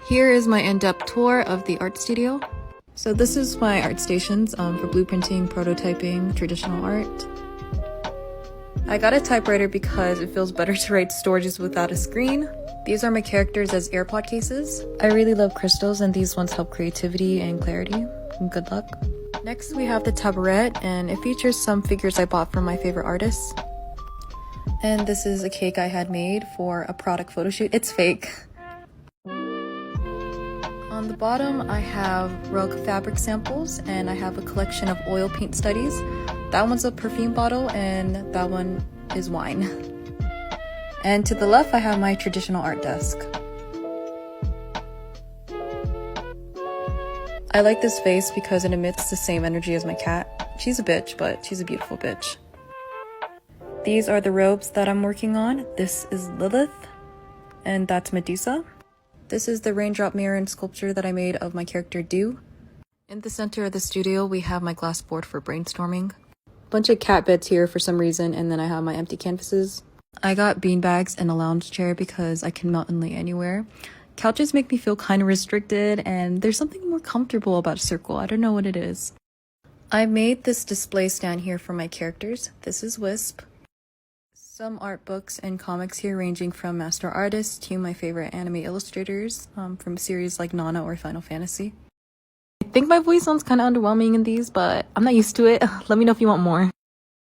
Here is my in-depth tour of the art studio. So this is my art stations for blueprinting, prototyping, traditional art. I got a typewriter because it feels better to write stories without a screen. These are my characters as AirPod cases. I really love crystals, and these ones help creativity and clarity. Good luck. Next we have the tabaret, and it features some figures I bought from my favorite artists. And this is a cake I had made for a product photo shoot. It's fake. On the bottom, I have rug fabric samples, and I have a collection of oil paint studies. That one's a perfume bottle, and that one is wine. And to the left, I have my traditional art desk. I like this vase because it emits the same energy as my cat. She's a bitch, but she's a beautiful bitch. These are the robes that I'm working on. This is Lilith, and that's Medusa. This is the raindrop mirror and sculpture that I made of my character Dew. In the center of the studio, we have my glass board for brainstorming. Bunch of cat beds here for some reason, and then I have my empty canvases. I got beanbags and a lounge chair because I can melt and lay anywhere. Couches make me feel kind of restricted, and there's something more comfortable about a circle. I don't know what it is. I made this display stand here for my characters. This is Wisp. Some art books and comics here ranging from master artists to my favorite anime illustrators from series like Nana or Final Fantasy. I think my voice sounds kind of underwhelming in these, but I'm not used to it. Let me know if you want more.